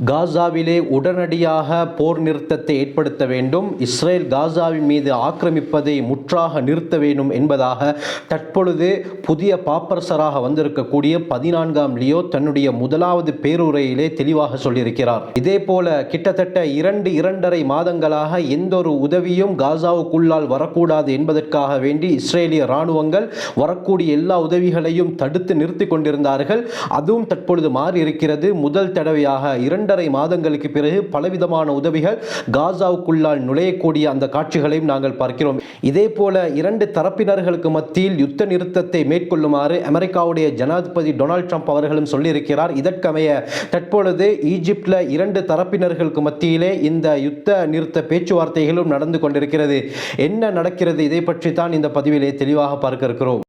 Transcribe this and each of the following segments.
காசாவிலே உடனடியாக போர் நிறுத்தத்தை ஏற்படுத்த வேண்டும், இஸ்ரேல் காசாவின் மீது ஆக்கிரமிப்பதை முற்றாக நிறுத்த வேண்டும் என்பதாக தற்பொழுது புதிய பாப்பரசராக வந்திருக்கக்கூடிய 14ஆம் லியோ தன்னுடைய முதலாவது பேருரையிலே தெளிவாக சொல்லியிருக்கிறார். இதே போல கிட்டத்தட்ட 2-2.5 மாதங்களாக எந்த ஒரு உதவியும் காசாவுக்குள்ளால் வரக்கூடாது என்பதற்காக வேண்டி இஸ்ரேலிய இராணுவங்கள் வரக்கூடிய எல்லா உதவிகளையும் தடுத்து நிறுத்தி கொண்டிருந்தார்கள். அதுவும் தற்பொழுது மாறி இருக்கிறது. முதல் தடவையாக 2.5 மாதங்களுக்கு பிறகு பலவிதமான உதவிகள் காசாவுக்குள்ளால் நுழையக்கூடிய அந்த காட்சிகளையும் நாங்கள் பார்க்கிறோம். இதே போல 2 தரப்பினர்களுக்கு மத்தியில் யுத்த நிறுத்தத்தை மேற்கொள்ளுமாறு அமெரிக்காவுடைய ஜனாதிபதி டொனால்ட் ட்ரம்ப் அவர்களும் சொல்லியிருக்கிறார். இதற்கமைய தற்பொழுது ஈஜிப்டில் 2 தரப்பினர்களுக்கு மத்தியிலே இந்த யுத்த நிறுத்த பேச்சுவார்த்தைகளும் நடந்து கொண்டிருக்கிறது. என்ன நடக்கிறது, இதை பற்றி தான் இந்த பதிவிலே தெளிவாக பார்க்க இருக்கிறோம்.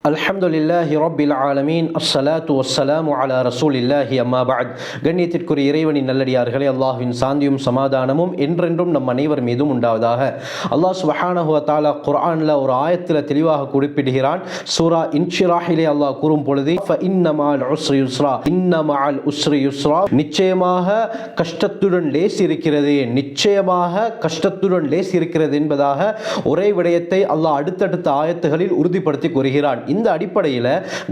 அல்ஹம்துலில்லாஹி ரப்பில் ஆலமீன், அஸ்ஸலாத்து வஸ்ஸலாமு அலா ரசூலில்லாஹி அம்மா பஅத். கண்ணியத்திற்குரிய இறைவனின் நல்லடியார்களே, அல்லாஹ்வின் சாந்தியும் சமாதானமும் என்றென்றும் நம் அனைவர் மீதும் உண்டாவதாக. அல்லாஹ் சுப்ஹானஹு வ தஆலா குர்ஆனில் ஒரு ஆயத்தில் தெளிவாக குறிப்பிடுகிறான். சூரா இன்ஷிராஹிலே அல்லாஹ் கூறும் பொழுது ஃபஇன்ன மஅல் உஸ்ரி யுஸ்ரா, இன்ன மஅல் உஸ்ரி யுஸ்ரா, நிச்சயமாக கஷ்டத்துடன் லேஸ் இருக்கிறது, நிச்சயமாக கஷ்டத்துடன் லேஸ் இருக்கிறது என்பதாக ஒரே விடயத்தை அல்லாஹ் அடுத்தடுத்த ஆயத்துகளில் உறுதிப்படுத்தி கூறுகிறான். இந்த அடிப்படையில்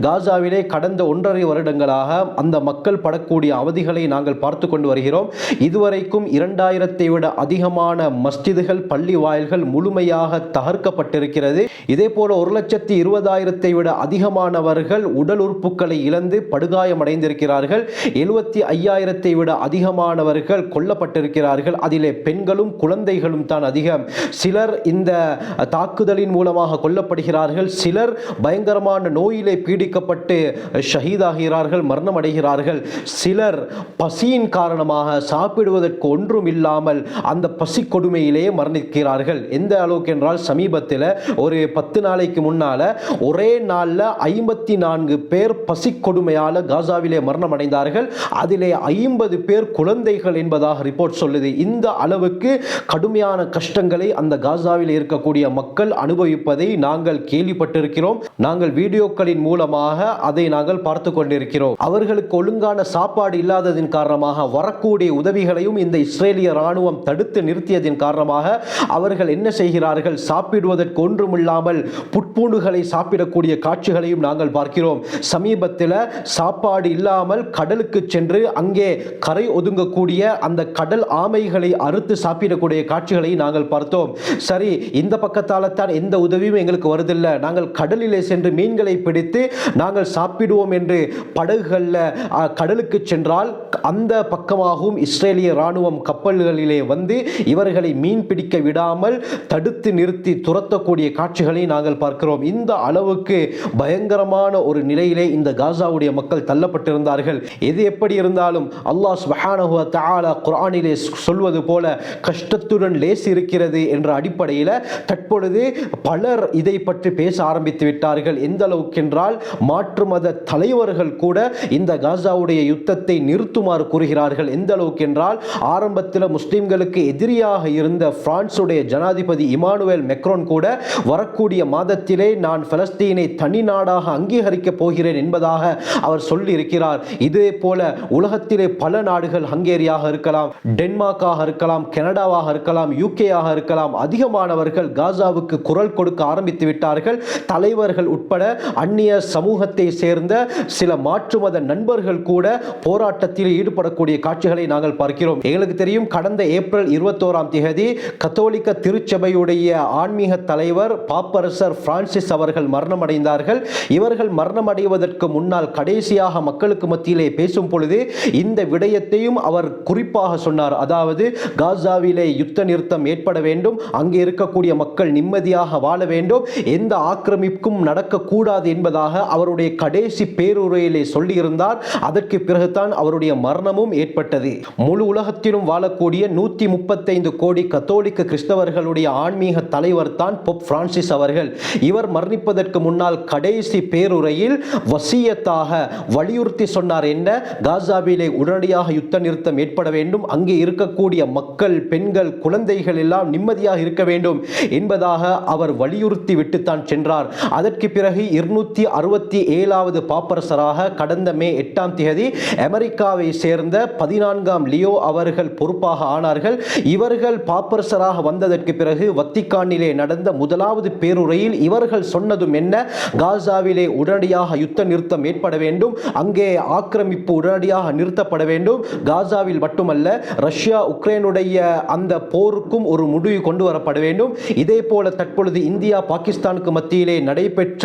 காசாவிலே கடந்த 1.5 வருடங்களாக அந்த மக்கள் படக்கூடிய அவதிகளை நாங்கள் பார்த்து கொண்டு வருகிறோம். இதுவரைக்கும் 2000-ஐ விட அதிகமான மஸ்ஜிதுகள், பள்ளி வாயில்கள் முழுமையாக தகர்க்கப்பட்டிருக்கிறது. இதே போல 1,20,000-ஐ விட அதிகமானவர்கள் உடல் உறுப்புகளை இழந்து படுகாயமடைந்திருக்கிறார்கள். 75,000-ஐ விட அதிகமானவர்கள் கொல்லப்பட்டிருக்கிறார்கள். அதிலே பெண்களும் குழந்தைகளும் தான் அதிகம். சிலர் இந்த தாக்குதலின் மூலமாக கொல்லப்படுகிறார்கள், சிலர் பயங்கரமான நோயிலே பீடிக்கப்பட்டு ஷஹீதாகிறார்கள், மரணம் அடைகிறார்கள். சிலர் பசியின் காரணமாக சாப்பிடுவதற்கு ஒன்றும் இல்லாமல் அந்த பசி கொடுமையிலே மரணிக்கிறார்கள். எந்த அளவுக்கு என்றால், சமீபத்தில் ஒரு 10 நாளைக்கு முன்னால ஒரே நாளில் 54 பேர் பசி கொடுமையால் காசாவிலே மரணம் அடைந்தார்கள். அதிலே 50 பேர் குழந்தைகள் என்பதாக ரிப்போர்ட் சொல்லுது. இந்த அளவுக்கு கடுமையான கஷ்டங்களை அந்த காசாவில் இருக்கக்கூடிய மக்கள் அனுபவிப்பதை நாங்கள் கேள்விப்பட்டிருக்கிறோம். நாங்கள் வீடியோக்களின் மூலமாக அதை நாங்கள் பார்த்து கொண்டிருக்கிறோம். அவர்களுக்கு ஒழுங்கான சாப்பாடு இல்லாததின் காரணமாக வரக்கூடிய உதவிகளையும் இந்த இஸ்ரேலிய ராணுவம் தடுத்து நிறுத்தியதின் காரணமாக அவர்கள் என்ன செய்கிறார்கள், சாப்பிடுவதற்கு ஒன்றுமில்லாமல் புட்பூண்டுகளை சாப்பிடக்கூடிய காட்சிகளையும் நாங்கள் பார்க்கிறோம். சமீபத்தில் சாப்பாடு இல்லாமல் கடலுக்கு சென்று அங்கே கரை ஒதுங்கக்கூடிய அந்த கடல் ஆமைகளை அறுத்து சாப்பிடக்கூடிய காட்சிகளை நாங்கள் பார்த்தோம். சரி, இந்த பக்கத்தால் தான் எந்த உதவியும் எங்களுக்கு வருதில்லை, நாங்கள் கடலிலே சென்று மீன்களை பிடித்து நாங்கள் சாப்பிடுவோம் என்று படகுகளில் கடலுக்கு சென்றால் அந்த பக்கமாகவும் இஸ்ரேலிய ராணுவம் கப்பல்களிலே வந்து இவர்களை மீன் பிடிக்க விடாமல் தடுத்து நிறுத்தி துரத்தக்கூடிய காட்சிகளை நாங்கள் பார்க்கிறோம். இந்த அளவுக்கு பயங்கரமான ஒரு நிலையிலே இந்த காசாவுடைய மக்கள் தள்ளப்பட்டிருந்தார்கள். எது எப்படி இருந்தாலும் அல்லாஹ் சுப்ஹானஹு வ தஆலா குர்ஆனிலே சொல்வது போல கஷ்டத்துடன் லேஸ் இருக்கிறது என்ற அடிப்படையில் தற்பொழுது பலர் இதை பற்றி பேச ஆரம்பித்து விட்டார்கள். எந்த அளவுக்கு என்றால், மாற்று மத தலைவர்கள் கூட இந்த காசாவுடைய யுத்தத்தை நிறுத்துமாறு கூறுகிறார்கள். எந்த அளவுக்கு என்றால், ஆரம்பத்தில் முஸ்லிம்களுக்கு எதிரியாக இருந்த பிரான்சுடைய ஜனாதிபதி இமானுவேல் மெக்ரோன் கூட வரக்கூடிய மாதத்திலே நான் பலஸ்தீனை தனி நாடாக அங்கீகரிக்கப் போகிறேன் என்பதாக அவர் சொல்லி இருக்கிறார். இதே போல உலகத்திலே பல நாடுகள், ஹங்கேரியாக இருக்கலாம், டென்மார்க்காக இருக்கலாம், கனடாவாக இருக்கலாம், யூகேயாக இருக்கலாம், அதிகமானவர்கள் காசாவுக்கு குரல் கொடுக்க ஆரம்பித்து விட்டார்கள். தலைவர்கள் உட்பட அந்நிய சமூகத்தை சேர்ந்த சில மாற்று மத நண்பர்கள் கூட போராட்டத்தில் ஈடுபடக்கூடிய காட்சிகளை நாங்கள் பார்க்கிறோம். எங்களுக்கு தெரியும், கடந்த ஏப்ரல் 21ஆம் தேதி கத்தோலிக்க திருச்சபையுடைய ஆன்மீக தலைவர் பாப்பரசர் பிரான்சிஸ் அவர்கள் மரணம் அடைந்தார்கள். இவர்கள் மரணம் அடைவதற்கு முன்னால் கடைசியாக மக்களுக்கு மத்தியிலே பேசும் பொழுது இந்த விடயத்தையும் அவர் குறிப்பாக சொன்னார். அதாவது, காசாவிலே யுத்த நிறுத்தம் ஏற்பட வேண்டும், அங்கே இருக்கக்கூடிய மக்கள் நிம்மதியாக வாழ வேண்டும், எந்த ஆக்கிரமிப்பும் நடக்கக்கூடாது என்பதாக அவருடைய கடைசி பேருரையிலே சொல்லியிருந்தார். அதற்கு பிறகுதான் அவருடைய மரணமும் ஏற்பட்டது. முழு உலகத்திலும் வாழக்கூடிய 135 கோடி கத்தோலிக்க கிறிஸ்தவர்களுடைய ஆன்மீக தலைவர் தான் போப் பிரான்சிஸ் அவர்கள். இவர் மரணிப்பதற்கு முன்னால் கடைசி பேருரையில் வசியத்தாக வலியுறுத்தி சொன்னார். என்ன, காசாவிலே உடனடியாக யுத்த நிறுத்தம் ஏற்பட வேண்டும், அங்கே இருக்கக்கூடிய மக்கள், பெண்கள், குழந்தைகள் எல்லாம் நிம்மதியாக இருக்க வேண்டும் என்பதாக அவர் வலியுறுத்தி விட்டுத்தான் சென்றார். அதற்கு பிறகு 267வது பாப்பரசராக கடந்த மே 8ஆம் தேதி அமெரிக்காவை சேர்ந்த 14ஆம் லியோ அவர்கள் பொறுப்பாக ஆனார்கள். இவர்கள் பாப்பரசராக வந்ததற்கு பிறகு வத்திக்கானிலே நடந்த முதலாவது பேருரையில் இவர்கள் சொன்னதும் என்ன, காசாவிலே உடனடியாக யுத்த நிறுத்தம் ஏற்பட வேண்டும், அங்கே ஆக்கிரமிப்பு உடனடியாக நிறுத்தப்பட வேண்டும், காசாவில் மட்டுமல்ல ரஷ்யா உக்ரைனுடைய அந்த போருக்கும் ஒரு முடிவு கொண்டு வரப்பட வேண்டும். இதே போல தற்பொழுது இந்தியா பாகிஸ்தானுக்கு மத்தியிலே நடைபெற்ற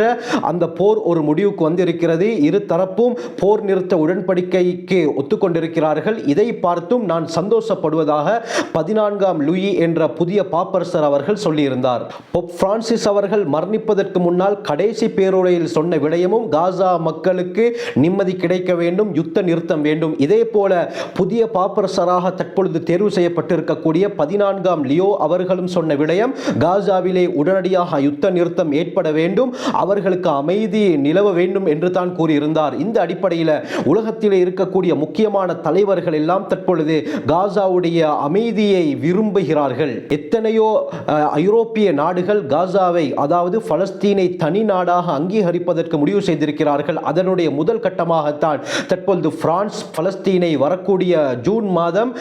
அந்த போர் ஒரு முடிவுக்கு வந்திருக்கிறது. இரு தரப்பும் போர் நிறுத்த உடன்படிக்கைக்கு ஒத்துக்கொண்டிருக்கிறார்கள். இதை பார்த்தும் நான் சந்தோஷப்படுவதாக 14ஆம் லூயி என்ற புதிய பாப்பரசர் அவர்கள் சொல்லியிருந்தார். போப் பிரான்சிஸ் அவர்கள் மரணிப்பதற்கு முன்னால் கடைசி பேருரையில் சொன்ன விடயமும் காசா மக்களுக்கு நிம்மதி கிடைக்க வேண்டும், யுத்த நிறுத்தம் வேண்டும். இதே போல புதிய பாப்பரசராக தற்பொழுது தேர்வு செய்யப்பட்டிருக்கக்கூடிய 14ஆம் லியோ அவர்களும் சொன்ன விடயம் காசாவிலே உடனடியாக யுத்த நிறுத்தம் ஏற்பட வேண்டும், அவர்களுக்கு அமைதி நிலவ வேண்டும் என்று தான் கூறியிருந்தார். இந்த அடிப்படையில் உலகத்திலே இருக்கக்கூடிய முக்கியமான தலைவர்கள் எல்லாம் தற்பொழுது காசாவுடைய அமைதியை விரும்புகிறார்கள். எத்தனையோ ஐரோப்பிய நாடுகள் காசாவை, அதாவது பலஸ்தீனை தனி நாடாக அங்கீகரிப்பதற்கு முடிவு செய்திருக்கிறார்கள். அதனுடைய முதல் கட்டமாகத்தான் தற்பொழுது பிரான்ஸ் பலஸ்தீனை வரக்கூடிய ஜூன் மாதம்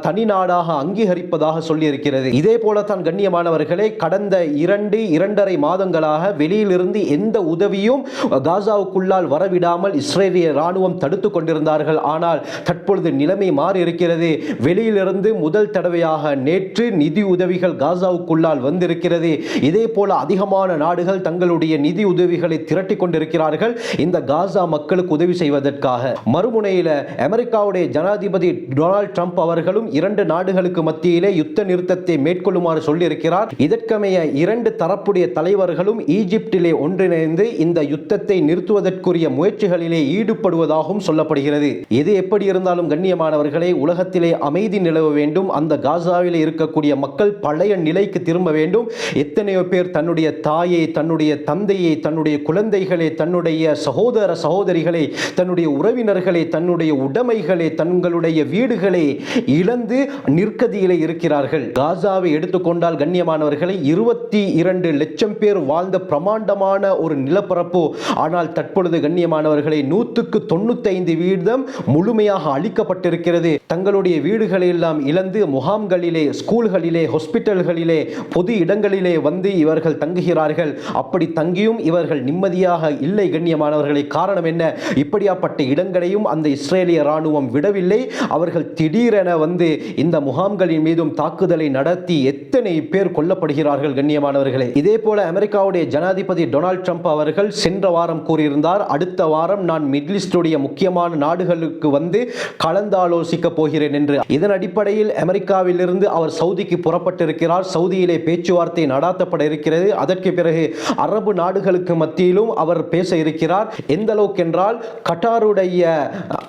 தனி நாடாக அங்கீகரிப்பதாக சொல்லியிருக்கிறது. இதே போலத்தான் கண்ணியமானவர்களே, கடந்த 2.5 மாதங்களாக வெளியிலிருந்து எந்த உதவியும் காசாவுக்குள்ளால் வரவிடாமல் இஸ்ரேலிய ராணுவம் தடுத்துக் கொண்டிருந்தார்கள். ஆனால் தற்பொழுது நிலைமை மாறி இருக்கிறது. வெளியிலிருந்து முதல் தடவையாக நேற்று நிதி உதவிகள் காசாவுக்குள்ளால் வந்திருக்கிறது. இதே போல அதிகமான நாடுகள் தங்களுடைய நிதி உதவிகளை திரட்டி கொண்டிருக்கிறார்கள் இந்த காசா மக்களுக்கு உதவி செய்வதற்காக. மறுமுனையில் அமெரிக்காவுடைய ஜனாதிபதி டொனால்ட் ட்ரம்ப் அவர்களும் 2 நாடுகளுக்கு மத்தியிலே யுத்த நிறுத்தத்தை மேற்கொள்ளுமாறு சொல்லியிருக்கிறார். இதற்கமைய 2 தரப்புடைய தலைவர்களும் ஈஜிப்டிலே ஒன்றிணைந்து இந்த யுத்தத்தை நிறுத்துவதற்குரிய முயற்சிகளிலே ஈடுபடுவதாகவும் சொல்லப்படுகிறது. எது எப்படி இருந்தாலும் கண்ணியமானவர்களே, உலகத்திலே அமைதி நிலவ வேண்டும், அந்த காசாவிலே இருக்கக்கூடிய மக்கள் பழைய நிலைக்கு திரும்ப வேண்டும். எத்தனையோ பேர் தன்னுடைய தாயை, தன்னுடைய தந்தையை, தன்னுடைய குழந்தைகளை, தன்னுடைய சகோதர சகோதரிகளை, தன்னுடைய உறவினர்களை, தன்னுடைய உடைமைகளை, தங்களுடைய வீடுகளை இழந்து நிற்கதியிலே இருக்கிறார்கள். காசாவை எடுத்துக்கொண்டால் கண்ணியமானவர்களை 22 லட்சம் பேர் வாழ்ந்த பிரமாண்டமான ஒரு நிலப்பரப்பு. ஆனால் தற்பொழுது கண்ணியமானவர்களை 195% முழுமையாக அழிக்கப்பட்டிருக்கிறது. தங்களுடைய வீடுகளை எல்லாம் இழந்து முகாம்களிலே, ஸ்கூல்களிலே, ஹாஸ்பிட்டல்களிலே, பொது இடங்களிலே வந்து இவர்கள் தங்குகிறார்கள். அப்படி தங்கியும் இவர்கள் நிம்மதியாக இல்லை கண்ணியமானவர்களை. காரணம் என்ன? இப்படியாப்பட்ட இடங்களையும் அந்த இஸ்ரேலிய ராணுவம் விடவில்லை. அவர்கள் திடீரென வந்து இந்த முகாம்களின் மீதும் தாக்குதலை நடத்தி எத்தனை பேர் கொல்லப்படுகிறார்கள் கண்ணியமானவர்களே. இதே போல அமெரிக்காவுடைய ஜனாதிபதி டொனால்ட் ட்ரம்ப் அவர்கள் சென்ற வாரம் கூறியிருந்தார், அடுத்த வாரம் நான் மிடில் ஈஸ்டுடைய முக்கியமான நாடுகளுக்கு வந்து கலந்தாலோசிக்க போகிறேன் என்று. இதன் அடிப்படையில் அமெரிக்காவிலிருந்து அவர் சவுதிக்கு புறப்பட்டிருக்கிறார். சவுதியிலே பேச்சுவார்த்தை நடாத்தப்பட இருக்கிறது. அதற்கு பிறகு அரபு நாடுகளுக்கு மத்தியிலும் அவர் பேச இருக்கிறார். எந்த அளவுக்கு என்றால், கட்டாருடைய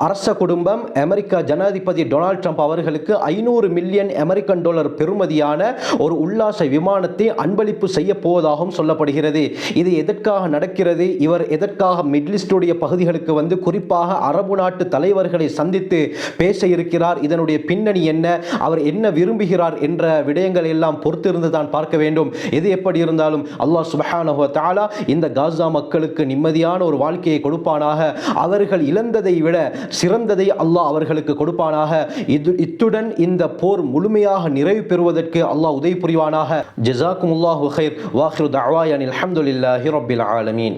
அரச குடும்பம் அமெரிக்கா ஜனாதிபதி டொனால்ட் ட்ரம்ப் அவர்களுக்கு 500 மில்லியன் அமெரிக்கன் டாலர் பெறுமதியான ஒரு உல்லாச விமானத்தை அன்பளிப்பு செய்ய போவதாகவும் சொல்லப்படுகிறது. இது எதற்காக நடக்கிறது? இவர் எதற்காக மிடில் ஈஸ்டுடைய பகுதிகளுக்கு வந்து குறிப்பாக அரபு நாட்டு தலைவர்களை சந்தித்து பேச இருக்கிறார்? இதனுடைய பின்னணி என்ன? அவர் என்ன விரும்புகிறார் என்ற விடயங்கள் எல்லாம் பொறுத்திருந்து தான் பார்க்க வேண்டும். எது எப்படி இருந்தாலும் அல்லாஹ் சுப்ஹானஹு வ தஆலா இந்த காசா மக்களுக்கு நிம்மதியான ஒரு வாழ்க்கையை கொடுப்பானாக. அவர்கள் இழந்ததை விட சிறந்ததை அல்லாஹ் அவர்களுக்கு கொடுப்பானாக. இத்துடன் இந்த போர் முழுமையாக நிறைவு பெறுவதற்கு அல்லாஹ் உதவி புரிவானாக. ஜஸாக்குமுல்லாஹு கைர். வாஹிரு தஅவானா அல்ஹம்துலில்லாஹி ரப்பில் ஆலமீன்.